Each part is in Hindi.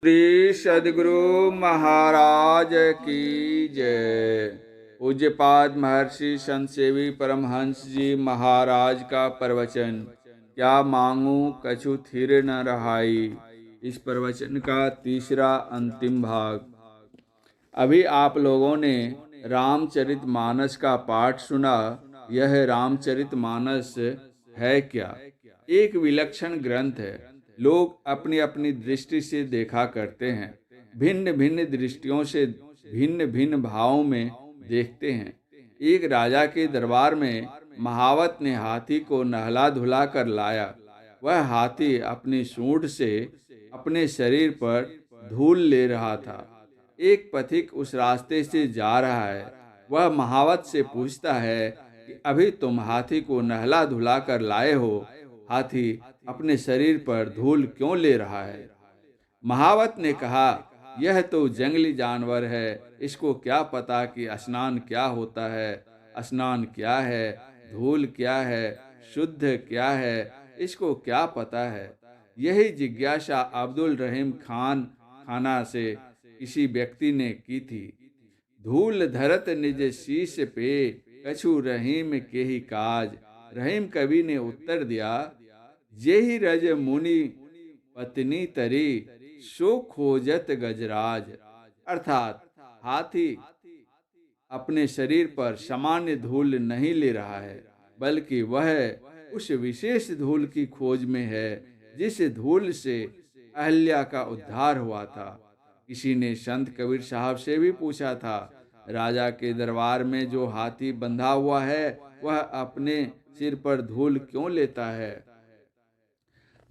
श्री सद्गुरु महाराज की जय। पूज्यपाद महर्षि संत सेवी परमहंस जी महाराज का प्रवचन। क्या मांगू कछु थिर न रहाई। इस प्रवचन का तीसरा अंतिम भाग। अभी आप लोगों ने रामचरितमानस का पाठ सुना। यह रामचरितमानस है क्या? एक विलक्षण ग्रंथ है। लोग अपनी अपनी दृष्टि से देखा करते हैं, भिन्न भिन्न दृष्टियों से भिन्न भिन्न भावों में देखते हैं। एक राजा के दरबार में महावत ने हाथी को नहला धुला कर लाया। वह हाथी अपनी सूंड से अपने शरीर पर धूल ले रहा था। एक पथिक उस रास्ते से जा रहा है। वह महावत से पूछता है कि अभी तुम हाथी को नहला धुला कर लाए हो, हाथी अपने शरीर पर धूल क्यों ले रहा है? महावत ने कहा, यह तो जंगली जानवर है, इसको क्या पता कि स्नान क्या होता है, स्नान क्या है, धूल क्या है, शुद्ध क्या है, इसको क्या पता है? यही जिज्ञासा अब्दुल रहीम खान खाना से किसी व्यक्ति ने की थी। धूल धरत निज शीश पे, कछु रहीम के ही काज। रहीम कवि ने उत्तर दिया, जेहि रज मुनि पत्नी तरी, सो खोजत गजराज। अर्थात हाथी अपने शरीर पर सामान्य धूल नहीं ले रहा है, बल्कि वह उस विशेष धूल की खोज में है जिस धूल से अहल्या का उद्धार हुआ था। किसी ने संत कबीर साहब से भी पूछा था, राजा के दरबार में जो हाथी बंधा हुआ है वह अपने सिर पर धूल क्यों लेता है?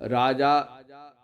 राजा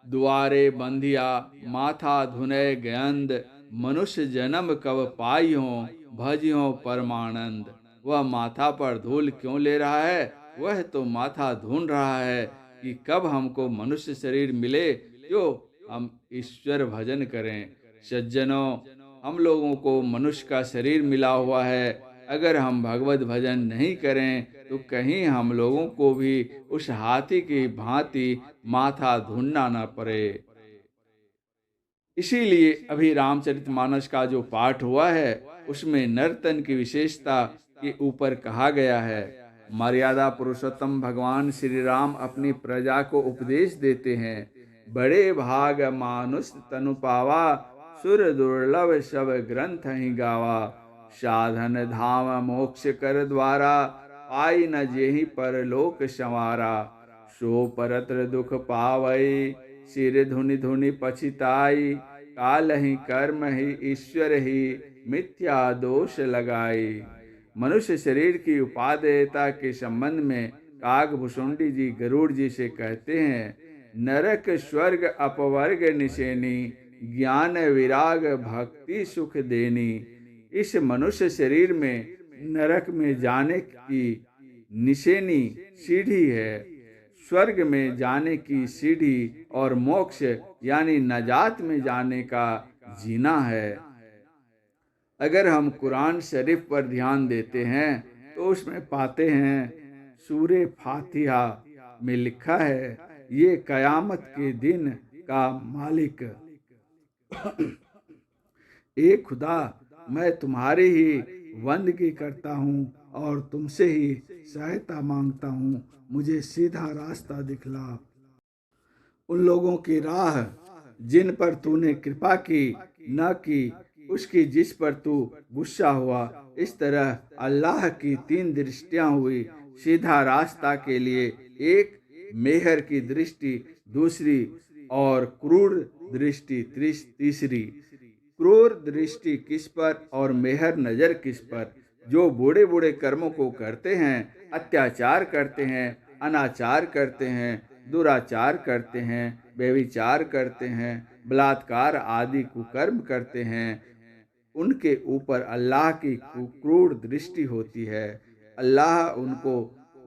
द्वारे बंधिया, माथा धुनय गयंद, मनुष्य जन्म कब पाई हो, भजियो परमानंद। वह माथा पर धूल क्यों ले रहा है? वह तो माथा धुन रहा है कि कब हमको मनुष्य शरीर मिले जो हम ईश्वर भजन करें। सज्जनों, हम लोगों को मनुष्य का शरीर मिला हुआ है। अगर हम भगवत भजन नहीं करें तो कहीं हम लोगों को भी उस हाथी की भांति माथा धुनना न पड़े। इसीलिए अभी रामचरितमानस का जो पाठ हुआ है उसमें नर्तन की विशेषता के ऊपर कहा गया है। मर्यादा पुरुषोत्तम भगवान श्री राम अपनी प्रजा को उपदेश देते हैं। बड़े भाग मानुष तनु पावा, सुर दुर्लभ सब ग्रंथ ही गावा। साधन धाम मोक्ष कर द्वारा, पाई न जेहि परलोक संवारा। सो परत्र दुख पावई, सिर धुनि धुनि पछिताई। काल ही कर्म ही ईश्वर ही, मिथ्या दोष लगाई। मनुष्य शरीर की उपादेयता के संबंध में कागभूषुंडी जी गरुड़ जी से कहते हैं, नरक स्वर्ग अपवर्ग निशेनी, ज्ञान विराग भक्ति सुख देनी। इस मनुष्य शरीर में नरक में जाने की निशेनी सीढ़ी है, स्वर्ग में जाने की सीढ़ी और मोक्ष यानी नजात में जाने का जीना है। अगर हम कुरान शरीफ पर ध्यान देते हैं तो उसमें पाते हैं, सूरे फातिहा में लिखा है, ये कयामत के दिन का मालिक ए खुदा, मैं तुम्हारी ही बंदगी करता हूँ और तुमसे ही सहायता मांगता हूँ। मुझे सीधा रास्ता दिखला। उन लोगों की राह जिन पर तूने कृपा की न की, उसकी जिस पर तू गुस्सा हुआ। इस तरह अल्लाह की तीन दृष्टियां हुई। सीधा रास्ता के लिए एक, मेहर की दृष्टि दूसरी और क्रूर दृष्टि तीसरी। क्रूर दृष्टि किस पर और मेहर नजर किस पर? जो बूढ़े बूढ़े कर्मों को करते हैं, अत्याचार करते हैं, अनाचार करते हैं, दुराचार करते हैं, व्यभिचार करते हैं, बलात्कार आदि कुकर्म करते हैं, उनके ऊपर अल्लाह की क्रूर दृष्टि होती है। अल्लाह उनको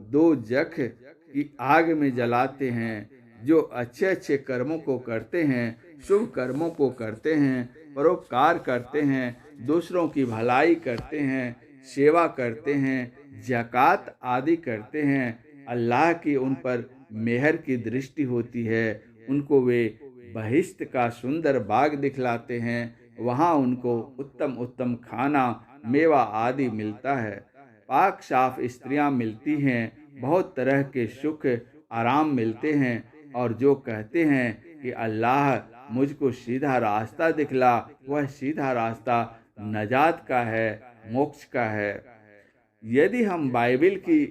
दो जख की आग में जलाते हैं। जो अच्छे अच्छे कर्मों को करते हैं, शुभ कर्मों को करते हैं, परोपकार करते हैं, दूसरों की भलाई करते हैं, सेवा करते हैं, ज़कात आदि करते हैं, अल्लाह की उन पर मेहर की दृष्टि होती है। उनको वे बहिश्त का सुंदर बाग दिखलाते हैं। वहाँ उनको उत्तम उत्तम खाना, मेवा आदि मिलता है। पाक साफ स्त्रियां मिलती हैं। बहुत तरह के सुख आराम मिलते हैं। और जो कहते हैं कि अल्लाह मुझको सीधा रास्ता दिखला, वह सीधा रास्ता नजात का है, मोक्ष का है। यदि हम बाइबिल की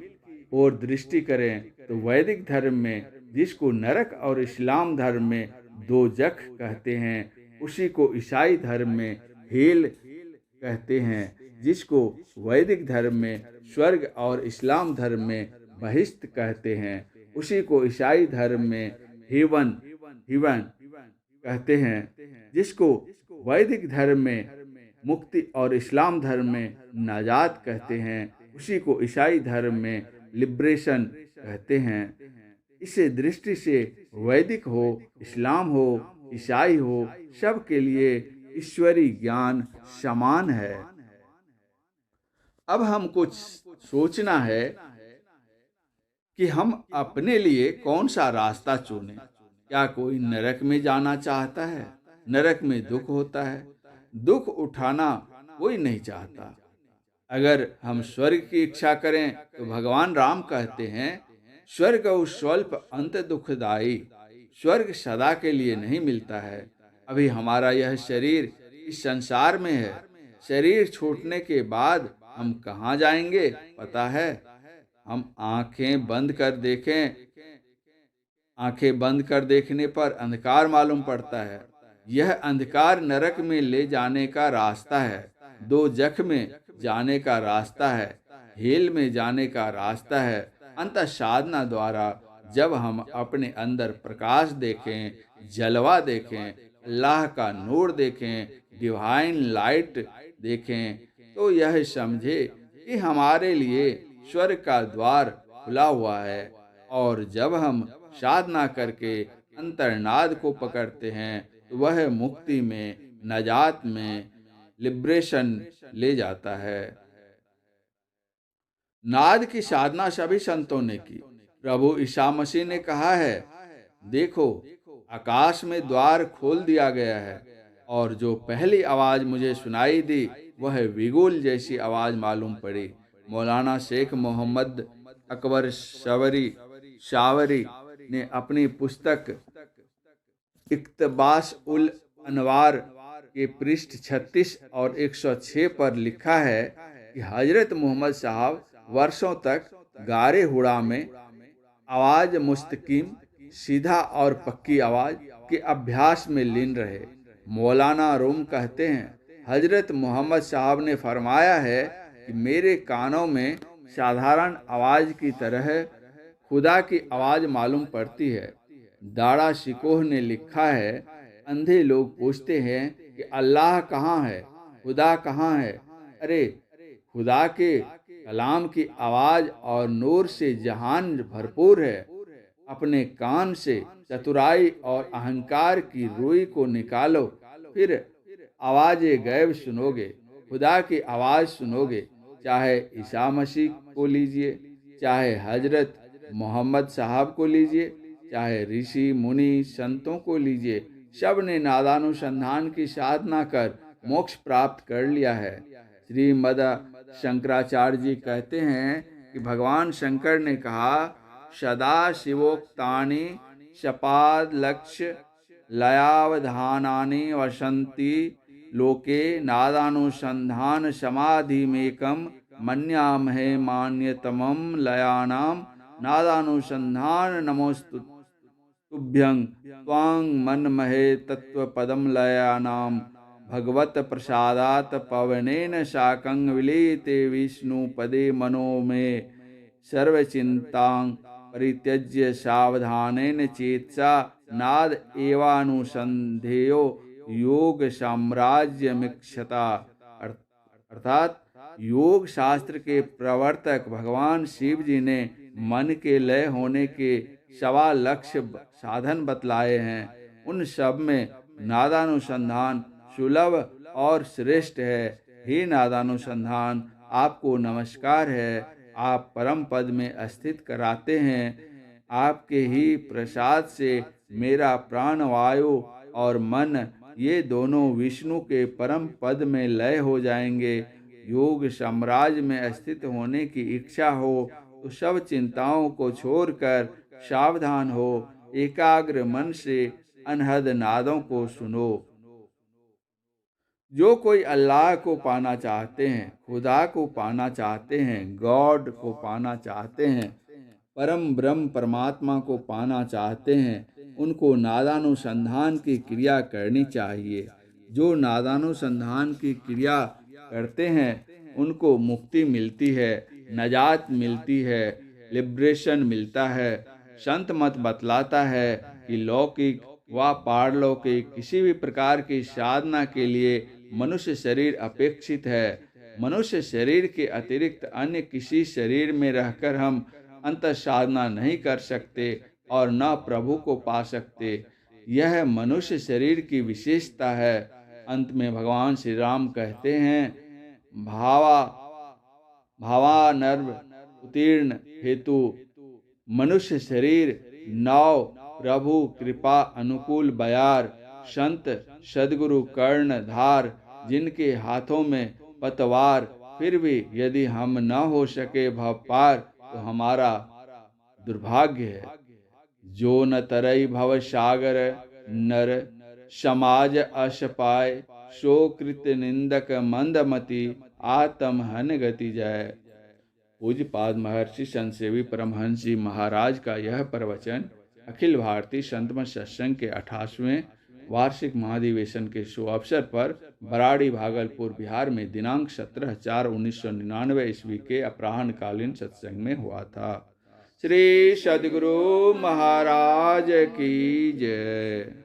ओर दृष्टि करें तो वैदिक धर्म में जिसको नरक और इस्लाम धर्म में दोजख कहते हैं, उसी को ईसाई धर्म में हेल कहते हैं। जिसको वैदिक धर्म में स्वर्ग और इस्लाम धर्म में बहिश्त कहते हैं, उसी को ईसाई धर्म में हेवन हिवन कहते हैं। जिसको वैदिक धर्म में मुक्ति और इस्लाम धर्म में नाजात कहते हैं, उसी को ईसाई धर्म में लिब्रेशन कहते हैं। इस दृष्टि से वैदिक हो, इस्लाम हो, ईसाई हो, सब के लिए ईश्वरी ज्ञान समान है। अब हम कुछ सोचना है कि हम अपने लिए कौन सा रास्ता चुनें। क्या कोई नरक में जाना चाहता है? नरक में दुख होता है, दुख उठाना कोई नहीं चाहता। अगर हम स्वर्ग की इच्छा करें तो भगवान राम कहते हैं, स्वर्ग और स्वल्प अंत दुखदाई। स्वर्ग सदा के लिए नहीं मिलता है। अभी हमारा यह शरीर इस संसार में है। शरीर छूटने के बाद हम कहाँ जाएंगे पता है? हम आंखें बंद कर देखने पर अंधकार मालूम पड़ता है। यह अंधकार नरक में ले जाने का रास्ता है, दोजख में जाने का रास्ता है, हेल में जाने का रास्ता है। अंतः साधना द्वारा जब हम अपने अंदर प्रकाश देखें, जलवा देखें, अल्लाह का नूर देखें, डिवाइन लाइट देखें, तो यह समझे कि हमारे लिए स्वर्ग का द्वार खुला हुआ है। और जब हम साधना करके अंतर्नाद को पकड़ते हैं तो वह मुक्ति में, नजात में, लिब्रेशन ले जाता है। नाद की साधना सभी संतों ने की। प्रभु ईसा मसीह ने कहा है, देखो आकाश में द्वार खोल दिया गया है और जो पहली आवाज मुझे सुनाई दी वह विगुल जैसी आवाज मालूम पड़ी। मौलाना शेख मोहम्मद अकबर शावरी ने अपनी पुस्तक इक्तबास उल अनवार के पृष्ठ 36 और 106 पर लिखा है कि हजरत मोहम्मद साहब वर्षों तक गारे हुड़ा में आवाज मुस्तकीम, सीधा और पक्की आवाज के अभ्यास में लीन रहे। मौलाना रूम कहते हैं, हजरत मोहम्मद साहब ने फरमाया है कि मेरे कानों में साधारण आवाज की तरह खुदा की आवाज मालूम पड़ती है। दाड़ा शिकोह ने लिखा है, अंधे लोग पूछते हैं कि अल्लाह कहाँ है, खुदा कहाँ है? अरे खुदा के कलाम की आवाज और नूर से जहान भरपूर है। अपने कान से चतुराई और अहंकार की रुई को निकालो, फिर आवाज़े गैब सुनोगे, खुदा की आवाज़ सुनोगे। चाहे ईसा मसीह को लीजिए, चाहे हजरत मोहम्मद साहब को लीजिए, चाहे ऋषि मुनि संतों को लीजिए, सब ने नादानुसंधान की साधना कर मोक्ष प्राप्त कर लिया है। श्रीमद शंकराचार्य जी कहते हैं कि भगवान शंकर ने कहा, सदा शिवोक्तानि शपाद लक्ष्य लयावधानानि वसंती लोके नादानुसंधान समाधिमेकम मन्यामहे मान्यतमं लयानां नादानुसंधान नमोस्तु तुभ्यं त्वां मन्महे तत्वपदं लयानां भगवत प्रसादात पवनेन साकं विलीते विष्णुपदे मनो मे सर्वचिंतां परित्यज्य सावधानेन चेतसा नाद एवानुसंधेयो योग साम्राज्यमिक्षता। अर्थात योग शास्त्र के प्रवर्तक भगवान शिव जी ने मन के लय होने के 1.25 लक्ष्य साधन बतलाए हैं। उन सब में नादानुसंधान सुलभ और श्रेष्ठ है। हे नादानुसंधान, आपको नमस्कार है। आप परम पद में स्थित कराते हैं। आपके ही प्रसाद से मेरा प्राणवायु और मन ये दोनों विष्णु के परम पद में लय हो जाएंगे। योग साम्राज्य में स्थित होने की इच्छा हो तो सब चिंताओं को छोड़कर सावधान हो, एकाग्र मन से अनहद नादों को सुनो। जो कोई अल्लाह को पाना चाहते हैं, खुदा को पाना चाहते हैं, गॉड को पाना चाहते हैं, परम ब्रह्म परमात्मा को पाना चाहते हैं, उनको नादानुसंधान की क्रिया करनी चाहिए। जो नादानुसंधान की क्रिया करते हैं उनको मुक्ति मिलती है, नजात मिलती है, लिबरेशन मिलता है। संत मत बतलाता है कि लौकिक व पारलौकिक किसी भी प्रकार की साधना के लिए मनुष्य शरीर अपेक्षित है। मनुष्य शरीर के अतिरिक्त अन्य किसी शरीर में रहकर हम अंत साधना नहीं कर सकते और न प्रभु को पा सकते। यह मनुष्य शरीर की विशेषता है। अंत में भगवान श्री राम कहते हैं, भावानर्भ उत्तीर्ण हेतु मनुष्य शरीर नौ प्रभु कृपा अनुकूल बयार, संत सदगुरु कर्णधार, जिनके हाथों में पतवार, फिर भी यदि हम न हो सके भव पार तो हमारा दुर्भाग्य है। जो न तरई भव सागर नर, समाज अस पाए, सो कृत निंदक मंदमति, आत्म हन गति जाय। पूज्यपाद महर्षि संत सेवी परमहंस जी महाराज का यह प्रवचन अखिल भारतीय संत मत सत्संग के 28वें वार्षिक महाधिवेशन के शुभ अवसर पर बराड़ी भागलपुर बिहार में दिनांक 17/4/1999 ईस्वी के अपराह्न कालीन सत्संग में हुआ था। श्री सद्गुरु महाराज की जय।